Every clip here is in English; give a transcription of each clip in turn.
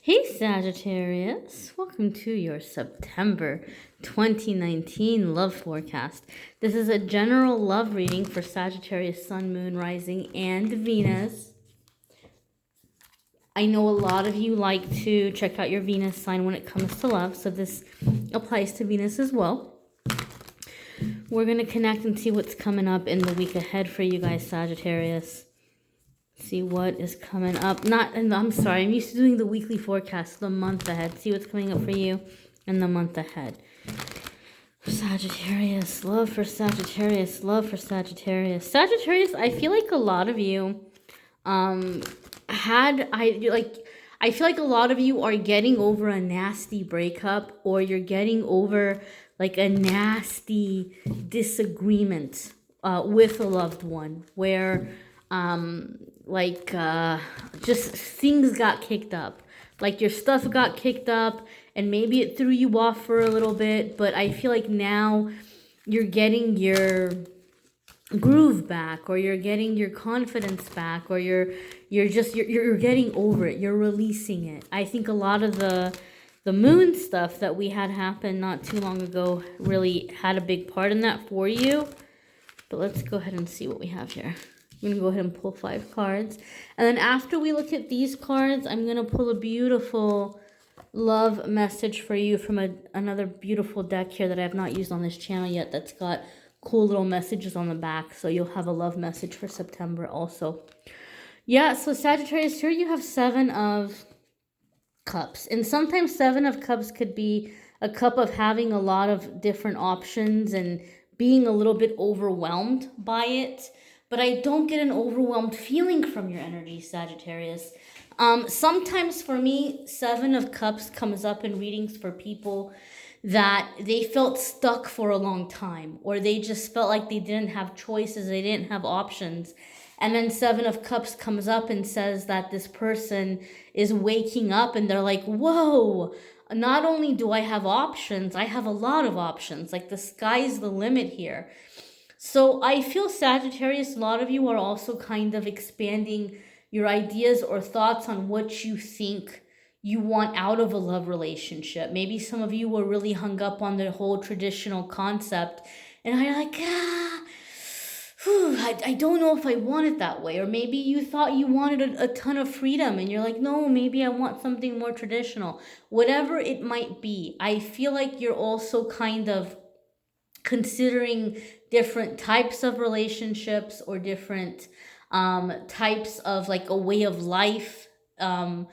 Hey Sagittarius, welcome to your September 2019 love forecast. This is a general love reading for Sagittarius, Sun, Moon, Rising, and Venus. I know a lot of you like to check out your Venus sign when it comes to love, so this applies to Venus as well. We're going to connect and see what's coming up in the week ahead for you guys, Sagittarius. See what is coming up. I'm sorry, I'm used to doing the weekly forecast, the month ahead. See what's coming up for you in the month ahead. Sagittarius, love for Sagittarius, love for Sagittarius. Sagittarius, I feel like a lot of you I feel like a lot of you are getting over a nasty breakup, or you're getting over like a nasty disagreement with a loved one where just things got kicked up. Like your stuff got kicked up and maybe it threw you off for a little bit, but I feel like now you're getting your groove back, or you're getting your confidence back, or you're getting over it. You're releasing it. I think a lot of the moon stuff that we had happen not too long ago really had a big part in that for you. But let's go ahead and see what we have here. I'm going to go ahead and pull 5 cards. And then after we look at these cards, I'm going to pull a beautiful love message for you from another beautiful deck here that I have not used on this channel yet, that's got cool little messages on the back. So you'll have a love message for September also. Yeah, so Sagittarius, here you have 7 of Cups. And sometimes 7 of Cups could be a cup of having a lot of different options and being a little bit overwhelmed by it. But I don't get an overwhelmed feeling from your energy, Sagittarius. Sometimes for me, 7 of Cups comes up in readings for people that they felt stuck for a long time, or they just felt like they didn't have choices, they didn't have options. And then 7 of Cups comes up and says that this person is waking up and they're like, whoa, not only do I have options, I have a lot of options. Like the sky's the limit here. So I feel, Sagittarius, a lot of you are also kind of expanding your ideas or thoughts on what you think you want out of a love relationship. Maybe some of you were really hung up on the whole traditional concept and are like, I don't know if I want it that way. Or maybe you thought you wanted a ton of freedom and you're like, no, maybe I want something more traditional. Whatever it might be, I feel like you're also kind of considering different types of relationships, or different types of like a way of life, and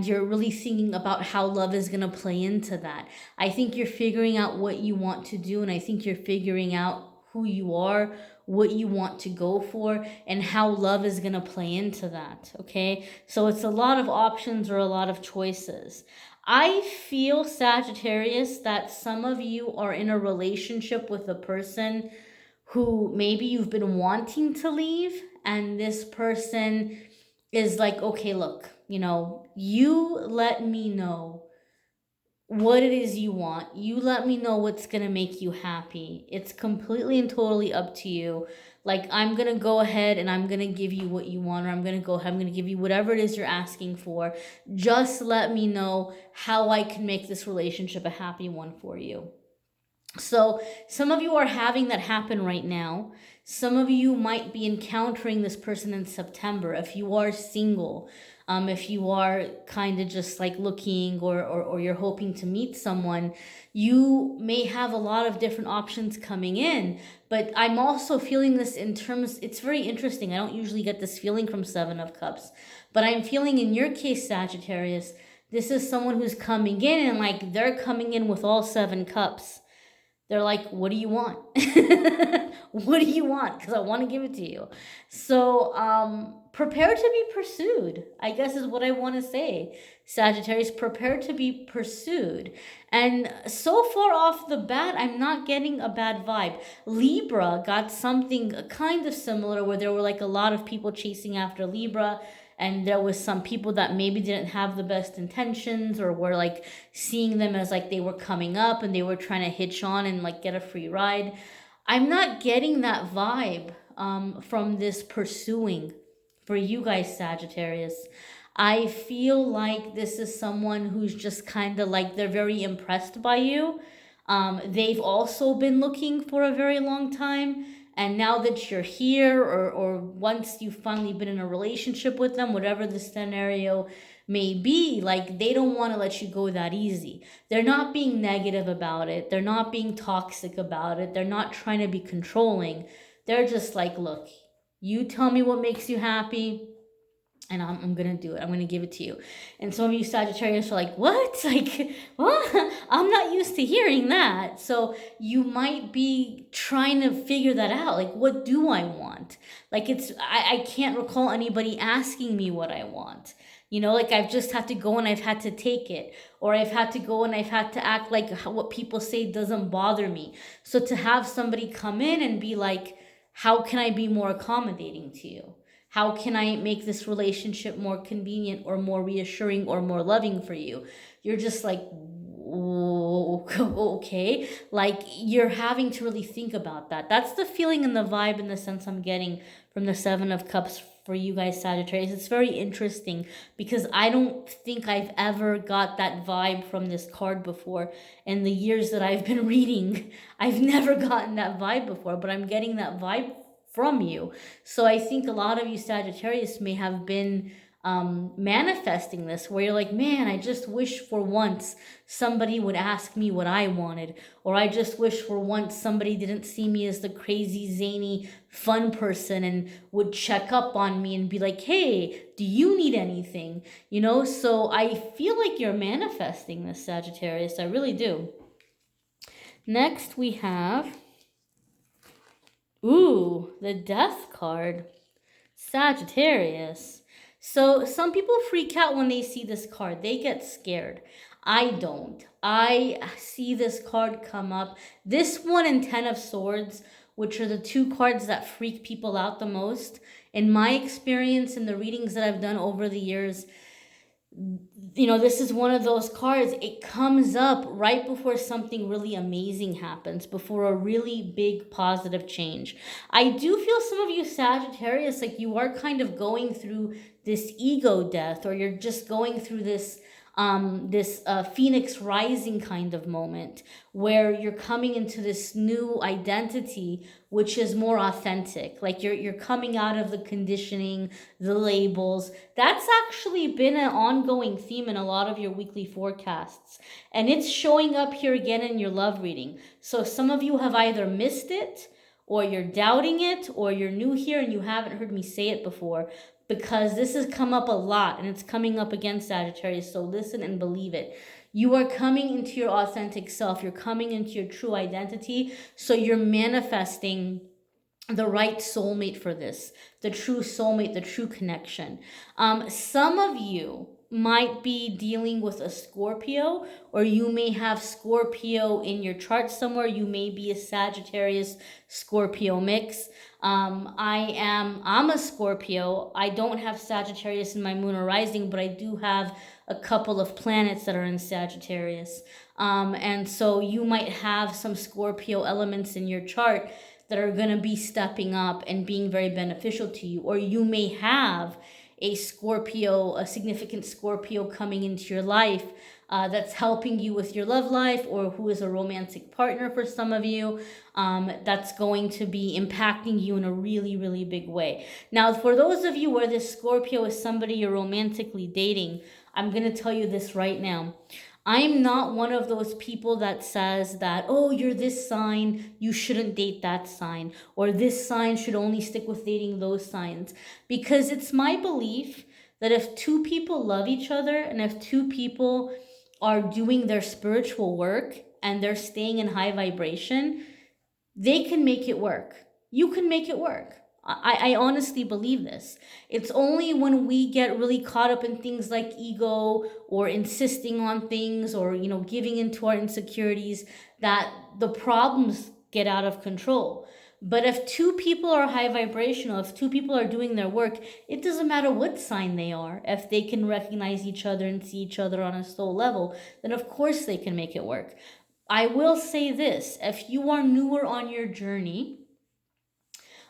you're really thinking about how love is going to play into that. I think you're figuring out what you want to do, and I think you're figuring out who you are, what you want to go for, and how love is going to play into that, okay? So it's a lot of options or a lot of choices. I feel, Sagittarius, that some of you are in a relationship with a person who maybe you've been wanting to leave, and this person is like, okay, look, you let me know what it is you want. You let me know what's going to make you happy. It's completely and totally up to you. Like, I'm going to go ahead and I'm going to give you what you want, or I'm going to give you whatever it is you're asking for. Just let me know how I can make this relationship a happy one for you. So some of you are having that happen right now. Some of you might be encountering this person in September. If you are single, if you are kind of just like looking, or you're hoping to meet someone, you may have a lot of different options coming in. But I'm also feeling this in terms, it's very interesting. I don't usually get this feeling from 7 of Cups, but I'm feeling in your case, Sagittarius, this is someone who's coming in and like they're coming in with all 7 cups. They're like, what do you want? What do you want? Because I want to give it to you. So prepare to be pursued, I guess is what I want to say. Sagittarius, prepare to be pursued. And so far off the bat, I'm not getting a bad vibe. Libra got something kind of similar, where there were like a lot of people chasing after Libra. And there was some people that maybe didn't have the best intentions, or were like seeing them as like they were coming up and they were trying to hitch on and like get a free ride. I'm not getting that vibe from this pursuing for you guys, Sagittarius. I feel like this is someone who's just kind of like they're very impressed by you. They've also been looking for a very long time. And now that you're here, or once you've finally been in a relationship with them, whatever the scenario may be, like they don't want to let you go that easy. They're not being negative about it. They're not being toxic about it. They're not trying to be controlling. They're just like, look, you tell me what makes you happy and I'm gonna do it. I'm gonna give it to you. And some of you Sagittarius are like, what? Like, what? I'm not used to hearing that. So you might be trying to figure that out. Like, what do I want? Like, I can't recall anybody asking me what I want. You know, like I've just had to go and I've had to take it. Or I've had to go and I've had to act like what people say doesn't bother me. So to have somebody come in and be like, how can I be more accommodating to you? How can I make this relationship more convenient or more reassuring or more loving for you? You're just like, okay. Like you're having to really think about that. That's the feeling and the vibe and the sense I'm getting from the Seven of Cups for you guys, Sagittarius. It's very interesting because I don't think I've ever got that vibe from this card before. In the years that I've been reading, I've never gotten that vibe before, but I'm getting that vibe from you. So I think a lot of you Sagittarius may have been manifesting this, where you're like, man, I just wish for once somebody would ask me what I wanted, or I just wish for once somebody didn't see me as the crazy, zany, fun person and would check up on me and be like, hey, do you need anything? You know, so I feel like you're manifesting this, Sagittarius. I really do. Next we have, ooh, the Death card. Sagittarius. So some people freak out when they see this card. They get scared. I don't. I see this card come up. This one and Ten of Swords, which are the two cards that freak people out the most. In my experience in the readings that I've done over the years, you know, this is one of those cards. It comes up right before something really amazing happens, before a really big positive change. I do feel some of you Sagittarius, like you are kind of going through this ego death, or you're just going through this phoenix rising kind of moment where you're coming into this new identity which is more authentic. Like you're coming out of the conditioning, the labels. That's actually been an ongoing theme in a lot of your weekly forecasts, and it's showing up here again in your love reading. So some of you have either missed it, or you're doubting it, or you're new here and you haven't heard me say it before, because this has come up a lot and it's coming up again, Sagittarius. So listen and believe it. You are coming into your authentic self. You're coming into your true identity. So you're manifesting the right soulmate for this, the true soulmate, the true connection. Some of you might be dealing with a Scorpio, or you may have Scorpio in your chart somewhere. You may be a Sagittarius Scorpio mix. I'm a Scorpio. I don't have Sagittarius in my moon or rising, but I do have a couple of planets that are in Sagittarius. And so you might have some Scorpio elements in your chart that are going to be stepping up and being very beneficial to you. Or you may have a Scorpio, a significant Scorpio coming into your life that's helping you with your love life, or who is a romantic partner for some of you, that's going to be impacting you in a really, really big way. Now, for those of you where this Scorpio is somebody you're romantically dating, I'm going to tell you this right now. I'm not one of those people that says that, oh, you're this sign, you shouldn't date that sign, or this sign should only stick with dating those signs. Because it's my belief that if two people love each other, and if two people are doing their spiritual work and they're staying in high vibration, they can make it work. You can make it work. I honestly believe this. It's only when we get really caught up in things like ego, or insisting on things, or, you know, giving into our insecurities, that the problems get out of control. But if two people are high vibrational, if two people are doing their work, it doesn't matter what sign they are. If they can recognize each other and see each other on a soul level, then of course they can make it work. I will say this: if you are newer on your journey,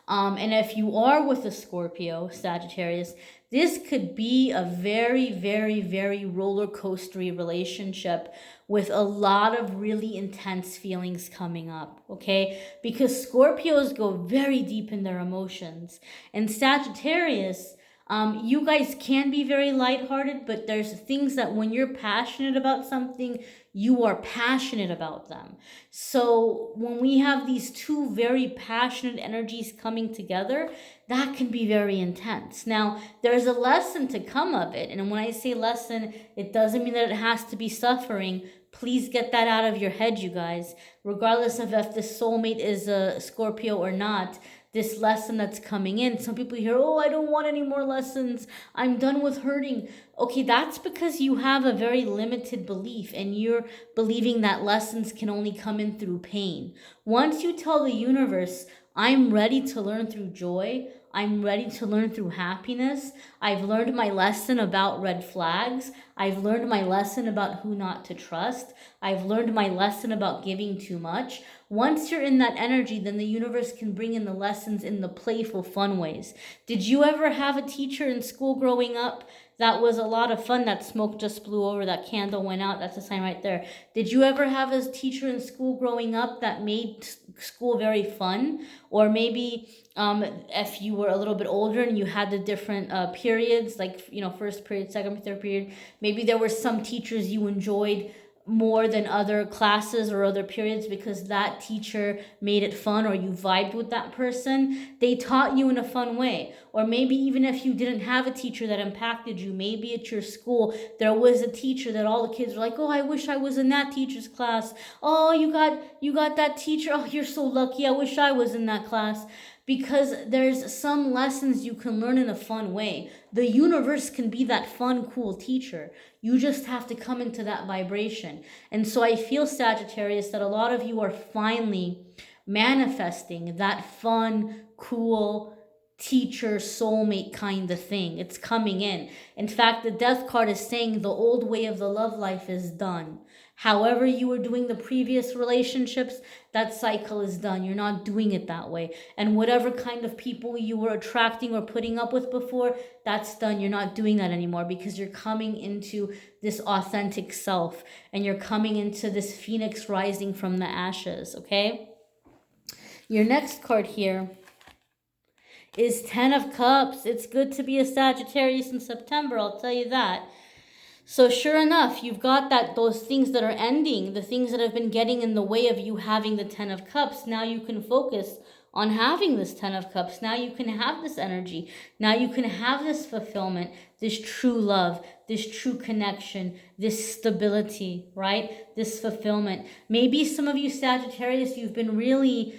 And if you are with a Scorpio, Sagittarius, this could be a very, very, very roller coastery relationship with a lot of really intense feelings coming up, okay? Because Scorpios go very deep in their emotions. And Sagittarius, you guys can be very lighthearted, but there's things that when you're passionate about something, you are passionate about them. So when we have these two very passionate energies coming together, that can be very intense. Now, there's a lesson to come of it. And when I say lesson, it doesn't mean that it has to be suffering. Please get that out of your head, you guys. Regardless of if the soulmate is a Scorpio or not, this lesson that's coming in. Some people hear, oh, I don't want any more lessons. I'm done with hurting. Okay, that's because you have a very limited belief and you're believing that lessons can only come in through pain. Once you tell the universe, I'm ready to learn through joy, I'm ready to learn through happiness. I've learned my lesson about red flags. I've learned my lesson about who not to trust. I've learned my lesson about giving too much. Once you're in that energy, then the universe can bring in the lessons in the playful, fun ways. Did you ever have a teacher in school growing up that was a lot of fun? That smoke just blew over, that candle went out, that's a sign right there. Did you ever have a teacher in school growing up that made school very fun? Or maybe if you were a little bit older and you had the different periods, like, first period, second, third period, maybe there were some teachers you enjoyed more than other classes or other periods because that teacher made it fun, or you vibed with that person. They taught you in a fun way. Or maybe even if you didn't have a teacher that impacted you, maybe at your school there was a teacher that all the kids were like, oh, I wish I was in that teacher's class. Oh, you got that teacher. Oh, you're so lucky. I wish I was in that class. Because there's some lessons you can learn in a fun way. The universe can be that fun, cool teacher. You just have to come into that vibration. And so I feel, Sagittarius, that a lot of you are finally manifesting that fun, cool teacher, soulmate kind of thing. It's coming in. In fact, the death card is saying the old way of the love life is done. However you were doing the previous relationships, that cycle is done. You're not doing it that way. And whatever kind of people you were attracting or putting up with before, that's done. You're not doing that anymore because you're coming into this authentic self and you're coming into this phoenix rising from the ashes, okay? Your next card here is 10 of Cups. It's good to be a Sagittarius in September, I'll tell you that. So sure enough, you've got those things that are ending, the things that have been getting in the way of you having the 10 of Cups. Now you can focus on having this 10 of Cups. Now you can have this energy. Now you can have this fulfillment, this true love, this true connection, this stability, right? This fulfillment. Maybe some of you Sagittarius, you've been really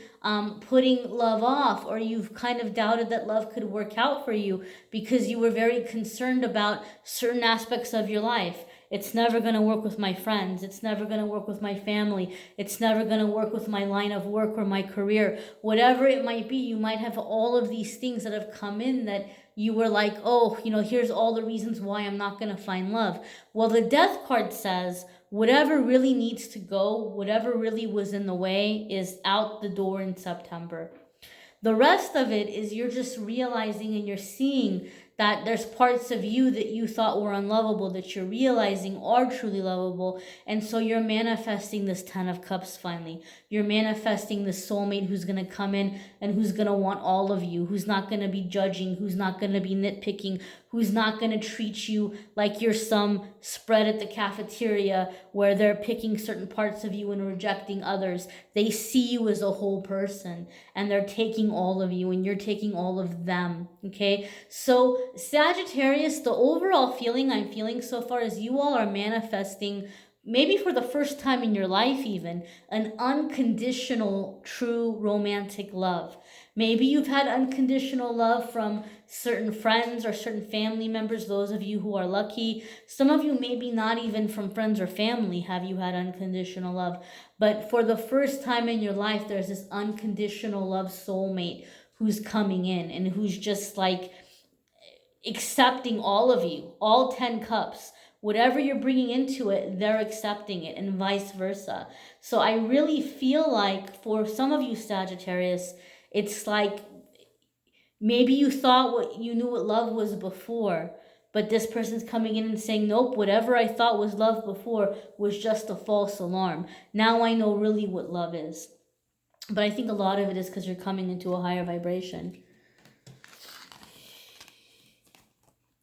putting love off, or you've kind of doubted that love could work out for you because you were very concerned about certain aspects of your life. It's never going to work with my friends. It's never going to work with my family. It's never going to work with my line of work or my career. Whatever it might be, you might have all of these things that have come in that you were like, oh, here's all the reasons why I'm not going to find love. Well, the death card says, whatever really needs to go, whatever really was in the way is out the door in September. The rest of it is you're just realizing and you're seeing that there's parts of you that you thought were unlovable that you're realizing are truly lovable. And so you're manifesting this 10 of Cups finally. You're manifesting this soulmate who's going to come in and who's going to want all of you, who's not going to be judging, who's not going to be nitpicking, who's not going to treat you like you're some spread at the cafeteria where they're picking certain parts of you and rejecting others. They see you as a whole person and they're taking all of you and you're taking all of them, okay? So Sagittarius, the overall feeling I'm feeling so far is you all are manifesting, maybe for the first time in your life even, an unconditional, true romantic love. Maybe you've had unconditional love from certain friends or certain family members, those of you who are lucky. Some of you maybe not even from friends or family have you had unconditional love. But for the first time in your life, there's this unconditional love soulmate who's coming in and who's just like accepting all of you, all 10 cups. Whatever you're bringing into it, they're accepting it, and vice versa. So I really feel like for some of you Sagittarius, it's like Maybe you thought you knew what love was before, but this person's coming in and saying, nope, whatever I thought was love before was just a false alarm. Now I know really what love is. But I think a lot of it is because you're coming into a higher vibration.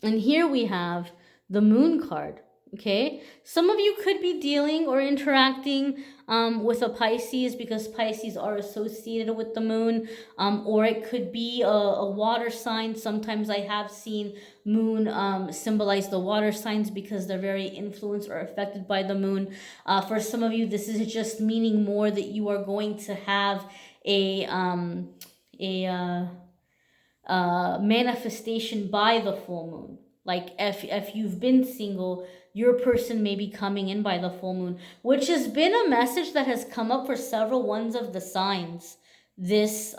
And here we have the Moon card. Okay, some of you could be dealing or interacting with a Pisces, because Pisces are associated with the moon, or it could be a water sign. Sometimes I have seen moon symbolize the water signs because they're very influenced or affected by the moon. For some of you, this is just meaning more that you are going to have a manifestation by the full moon. Like if you've been single, your person may be coming in by the full moon, which has been a message that has come up for several ones of the signs this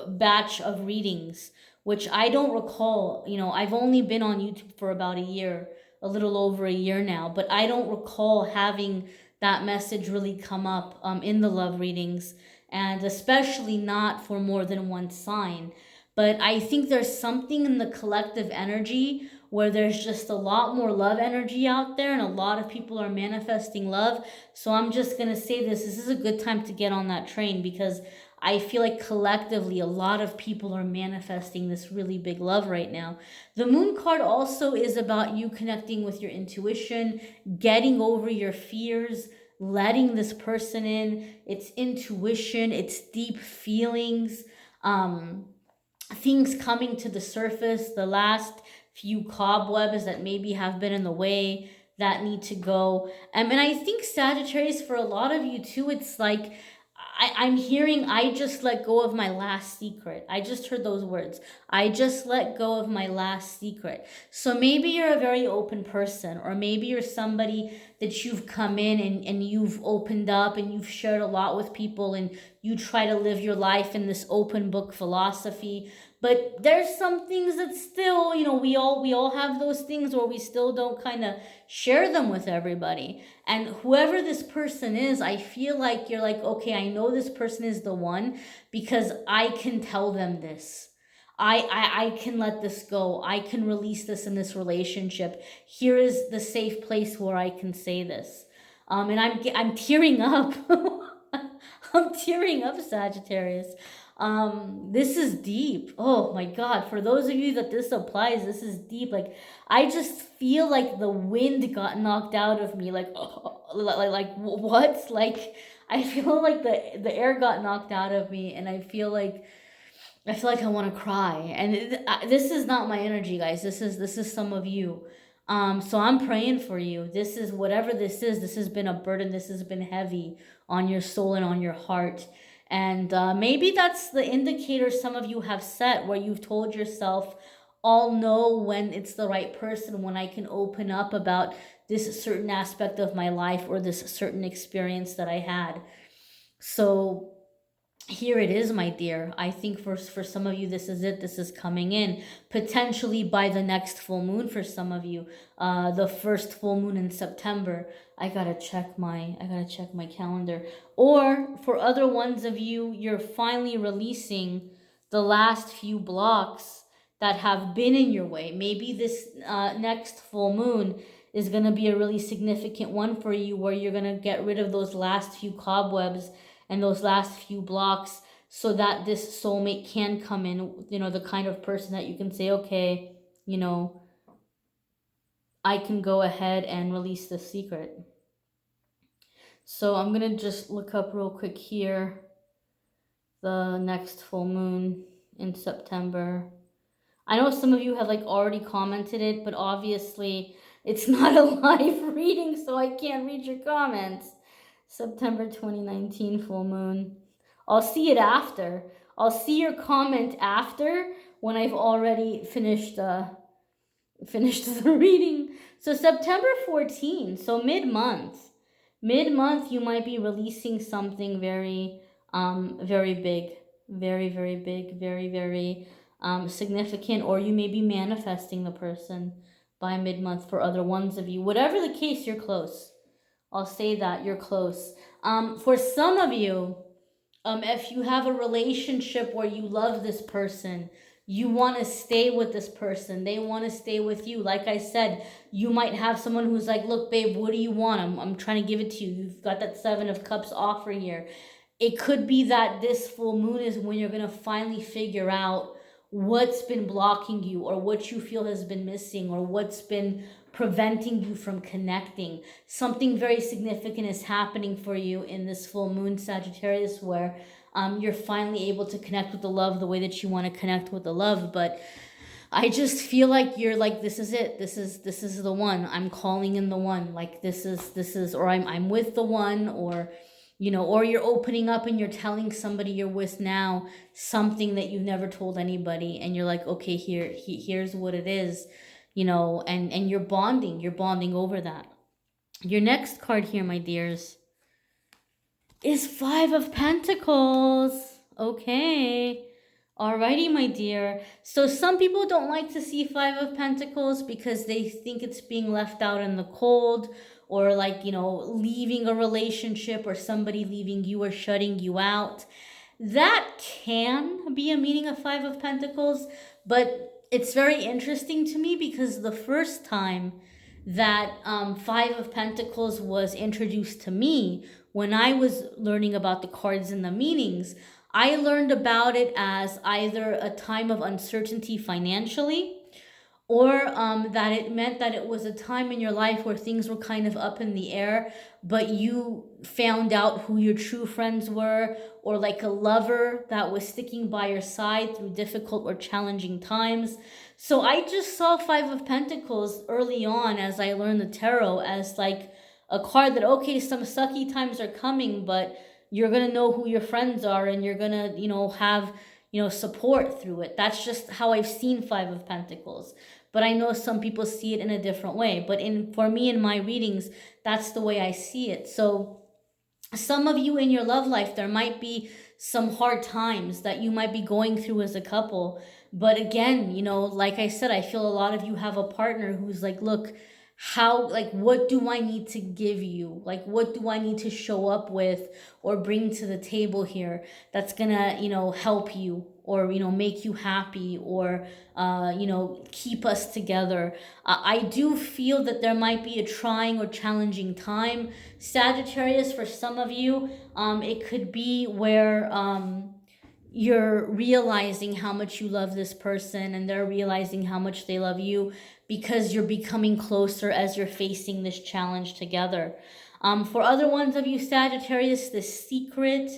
batch of readings, which I don't recall. I've only been on YouTube for about a year, a little over a year now, but I don't recall having that message really come up in the love readings, and especially not for more than one sign. But I think there's something in the collective energy where there's just a lot more love energy out there, and a lot of people are manifesting love. So I'm just going to say this is a good time to get on that train, because I feel like collectively a lot of people are manifesting this really big love right now. The Moon card also is about you connecting with your intuition, getting over your fears, letting this person in. It's intuition, it's deep feelings, things coming to the surface, the last few cobwebs that maybe have been in the way that need to go. And I think Sagittarius, for a lot of you too, it's like I'm hearing, I just let go of my last secret. I just heard those words. I just let go of my last secret. So maybe you're a very open person, or maybe you're somebody that you've come in and you've opened up and you've shared a lot with people, and you try to live your life in this open book philosophy. But there's some things that still, we all have those things where we still don't kind of share them with everybody. And whoever this person is, I feel like you're like, okay, I know this person is the one because I can tell them this. I can let this go. I can release this in this relationship. Here is the safe place where I can say this. And I'm tearing up. I'm tearing up, Sagittarius. This is deep. Oh my God. For those of you that this applies, this is deep. Like, I just feel like the wind got knocked out of me. Like, like what? Like, I feel like the air got knocked out of me, and I feel like I want to cry. And this is not my energy, guys. This is some of you. So I'm praying for you. This is whatever this is. This has been a burden. This has been heavy on your soul and on your heart. And maybe that's the indicator some of you have set, where you've told yourself, I'll know when it's the right person, when I can open up about this certain aspect of my life or this certain experience that I had. So here it is, my dear. I think for some of you, this is it. This is coming in potentially by the next full moon. For some of you, the first full moon in September. I gotta check my calendar. Or for other ones of you, you're finally releasing the last few blocks that have been in your way. Maybe this next full moon is gonna be a really significant one for you, where you're gonna get rid of those last few cobwebs and those last few blocks, so that this soulmate can come in, the kind of person that you can say, okay, I can go ahead and release the secret. So I'm going to just look up real quick here the next full moon in September. I know some of you have already commented it, but obviously it's not a live reading, so I can't read your comments. September 2019 full moon. I'll see it after. I'll see your comment after, when I've already finished the reading. So September 14, so mid-month. Mid-month, you might be releasing something very, very big. Very, very big. Very, very significant. Or you may be manifesting the person by mid-month for other ones of you. Whatever the case, you're close. I'll say that you're close. For some of you, If you have a relationship where you love this person, you want to stay with this person, they want to stay with you. Like I said, you might have someone who's like, look, babe, what do you want? I'm trying to give it to you. You've got that Seven of Cups offering here. It could be that this full moon is when you're going to finally figure out what's been blocking you, or what you feel has been missing, or what's been preventing you from connecting. Something very significant is happening for you in this full moon, Sagittarius, where you're finally able to connect with the love the way that you want to connect with the love. But I just feel like you're like, this is it. This is the one. I'm calling in the one. Like this is, or I'm with the one, or or you're opening up and you're telling somebody you're with now something that you've never told anybody, and you're like, okay, here's what it is, and you're bonding over that. Your next card here, my dears, is Five of Pentacles. Okay. Alrighty, my dear. So some people don't like to see Five of Pentacles because they think it's being left out in the cold, or like, leaving a relationship, or somebody leaving you or shutting you out. That can be a meaning of Five of Pentacles, but it's very interesting to me because the first time that Five of Pentacles was introduced to me, when I was learning about the cards and the meanings, I learned about it as either a time of uncertainty financially, or that it meant that it was a time in your life where things were kind of up in the air, but you found out who your true friends were, or like a lover that was sticking by your side through difficult or challenging times. So I just saw Five of Pentacles early on as I learned the tarot as like a card that, okay, some sucky times are coming, but you're going to know who your friends are, and you're going to, have, support through it. That's just how I've seen Five of Pentacles. But I know some people see it in a different way. But for me, in my readings, that's the way I see it. So some of you in your love life, there might be some hard times that you might be going through as a couple. But again, like I said, I feel a lot of you have a partner who's like, look, what do I need to give you? Like, what do I need to show up with or bring to the table here that's gonna, help you, or, make you happy, or, keep us together. I do feel that there might be a trying or challenging time, Sagittarius, for some of you. It could be where, you're realizing how much you love this person, and they're realizing how much they love you, because you're becoming closer as you're facing this challenge together. For other ones of you, Sagittarius, this secret,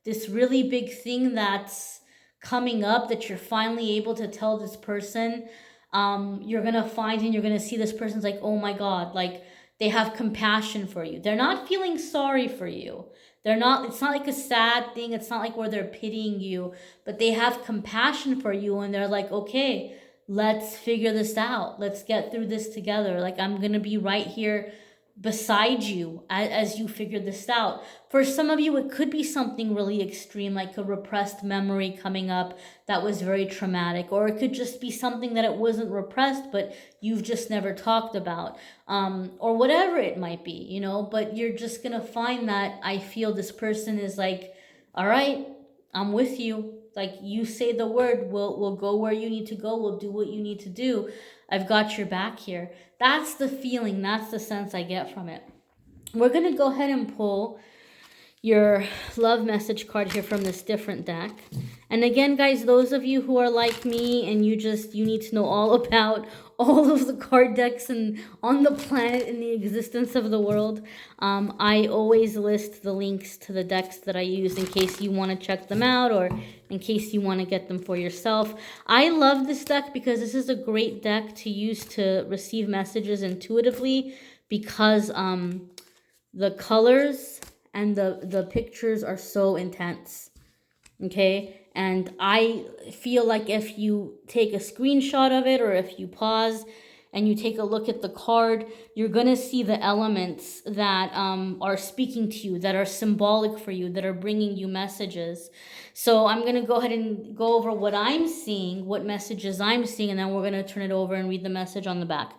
this really big thing that's coming up that you're finally able to tell this person, you're going to find, and you're going to see this person's like, oh my God, like they have compassion for you. They're not feeling sorry for you. It's not like a sad thing. It's not like where they're pitying you, but they have compassion for you, and they're like, okay, let's figure this out. Let's get through this together. Like, I'm going to be right here beside you as you figure this out. For some of you, it could be something really extreme, like a repressed memory coming up that was very traumatic, or it could just be something that it wasn't repressed, but you've just never talked about, or whatever it might be, but you're just going to find that I feel this person is like, all right, I'm with you. Like, you say the word, we'll go where you need to go. We'll do what you need to do. I've got your back here. That's the feeling. That's the sense I get from it. We're going to go ahead and pull your love message card here from this different deck. And again, guys, those of you who are like me and you need to know all about all of the card decks and on the planet and the existence of the world, I always list the links to the decks that I use in case you want to check them out, or in case you want to get them for yourself. I love this deck because this is a great deck to use to receive messages intuitively, because the colors and the pictures are so intense. Okay? And I feel like if you take a screenshot of it, or if you pause and you take a look at the card, you're going to see the elements that are speaking to you, that are symbolic for you, that are bringing you messages. So I'm going to go ahead and go over what I'm seeing, what messages I'm seeing, and then we're going to turn it over and read the message on the back.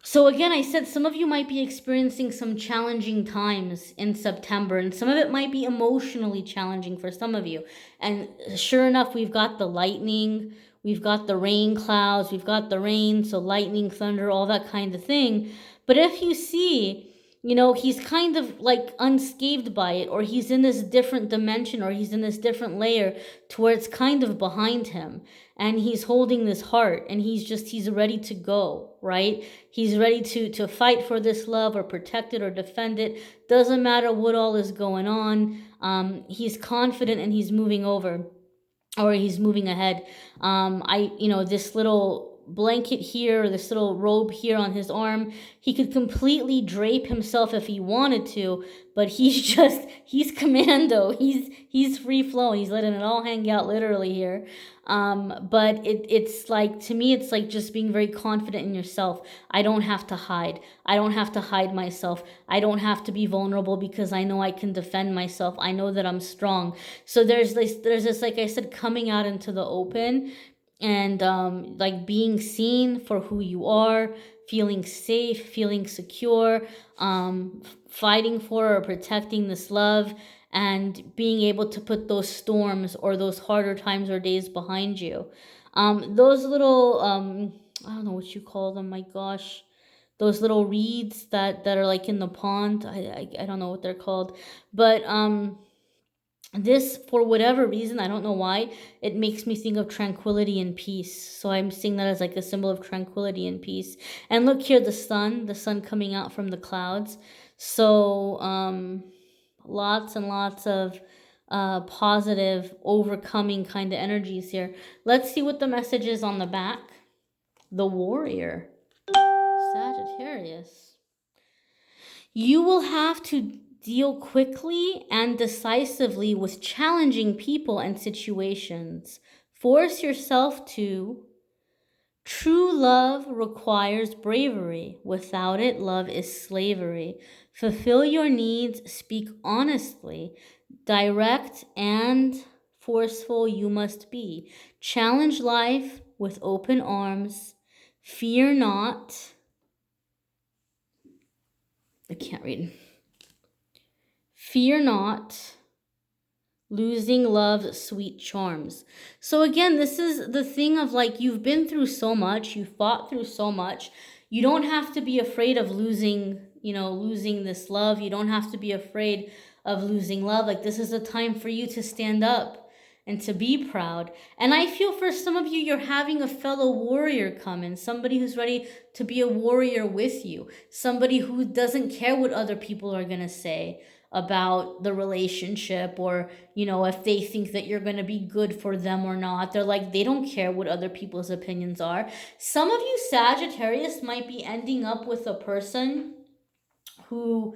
So again, I said some of you might be experiencing some challenging times in September, and some of it might be emotionally challenging for some of you. And sure enough, we've got the lightning, we've got the rain clouds, we've got the rain, so lightning, thunder, all that kind of thing. But if you see, he's kind of like unscathed by it, or he's in this different dimension, or he's in this different layer to where it's kind of behind him, and he's holding this heart, and he's ready to go, right? He's ready to fight for this love, or protect it, or defend it. Doesn't matter what all is going on. He's confident, and he's moving over, or he's moving ahead. This little blanket here, or this little robe here on his arm, he could completely drape himself if he wanted to, but he's commando. He's free flowing. He's letting it all hang out literally here. But it's like, to me, it's like just being very confident in yourself. I don't have to hide. I don't have to hide myself. I don't have to be vulnerable, because I know I can defend myself. I know that I'm strong. So there's this, like I said, coming out into the open, and like being seen for who you are, feeling safe, feeling secure, fighting for or protecting this love, and being able to put those storms or those harder times or days behind you. Those little, I don't know what you call them, my gosh. Those little reeds that are like in the pond. I don't know what they're called. But this, for whatever reason, I don't know why, it makes me think of tranquility and peace. So I'm seeing that as like a symbol of tranquility and peace. And look here, the sun coming out from the clouds. So lots and lots of positive, overcoming kind of energies here. Let's see what the message is on the back. The Warrior, Sagittarius. You will have to deal quickly and decisively with challenging people and situations. Force yourself to. True love requires bravery. Without it, love is slavery. Fulfill your needs, speak honestly. Direct and forceful you must be. Challenge life with open arms. Fear not. I can't read. Fear not losing love's sweet charms. So again, this is the thing of like, you've been through so much, you fought through so much. You don't have to be afraid of losing this love. You don't have to be afraid of losing love. Like, this is a time for you to stand up and to be proud. And I feel for some of you, you're having a fellow warrior come in, somebody who's ready to be a warrior with you, somebody who doesn't care what other people are going to say about the relationship, or if they think that you're going to be good for them or not. They're like, they don't care what other people's opinions are. Some of you Sagittarius might be ending up with a person who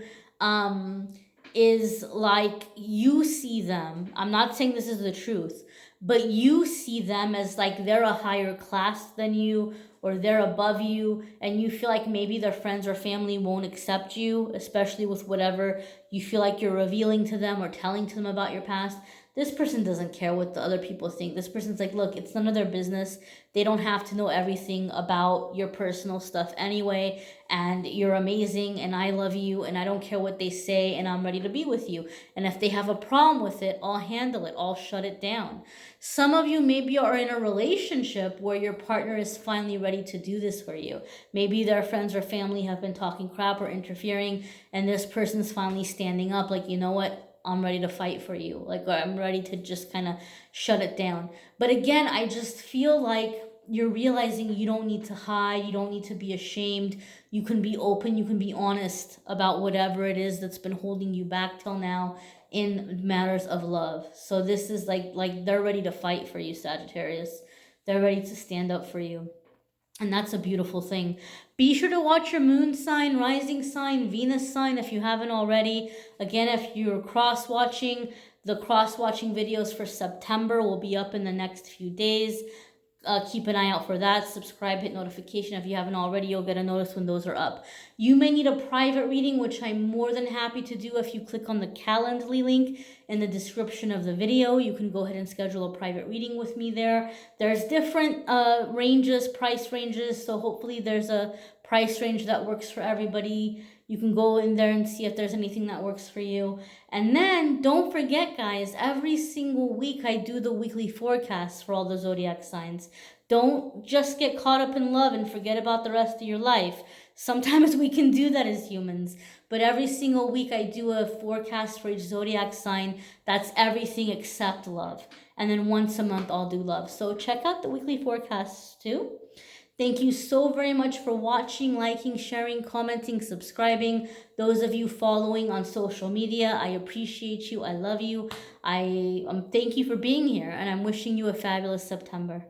is like, you see them, I'm not saying this is the truth, but you see them as like they're a higher class than you, or they're above you, and you feel like maybe their friends or family won't accept you, especially with whatever you feel like you're revealing to them or telling to them about your past. This person doesn't care what the other people think. This person's like, look, it's none of their business. They don't have to know everything about your personal stuff anyway, and you're amazing, and I love you, and I don't care what they say, and I'm ready to be with you. And if they have a problem with it, I'll handle it. I'll shut it down. Some of you maybe are in a relationship where your partner is finally ready to do this for you. Maybe their friends or family have been talking crap or interfering, and this person's finally standing up like, you know what? I'm ready to fight for you. Like, I'm ready to just kind of shut it down. But again, I just feel like you're realizing you don't need to hide. You don't need to be ashamed. You can be open. You can be honest about whatever it is that's been holding you back till now in matters of love. So this is like they're ready to fight for you, Sagittarius. They're ready to stand up for you. And that's a beautiful thing. Be sure to watch your moon sign, rising sign, Venus sign if you haven't already. Again, if you're cross-watching, the cross-watching videos for September will be up in the next few days. Keep an eye out for that. Subscribe, hit notification. If you haven't already, you'll get a notice when those are up. You may need a private reading, which I'm more than happy to do if you click on the Calendly link in the description of the video. You can go ahead and schedule a private reading with me there. There's different ranges, price ranges, so hopefully there's a price range that works for everybody. You can go in there and see if there's anything that works for you. And then don't forget, guys, every single week I do the weekly forecast for all the zodiac signs. Don't just get caught up in love and forget about the rest of your life. Sometimes we can do that as humans, but every single week I do a forecast for each zodiac sign. That's everything except love. And then once a month I'll do love. So check out the weekly forecasts too. Thank you so very much for watching, liking, sharing, commenting, subscribing. Those of you following on social media, I appreciate you. I love you. Thank you for being here, and I'm wishing you a fabulous September.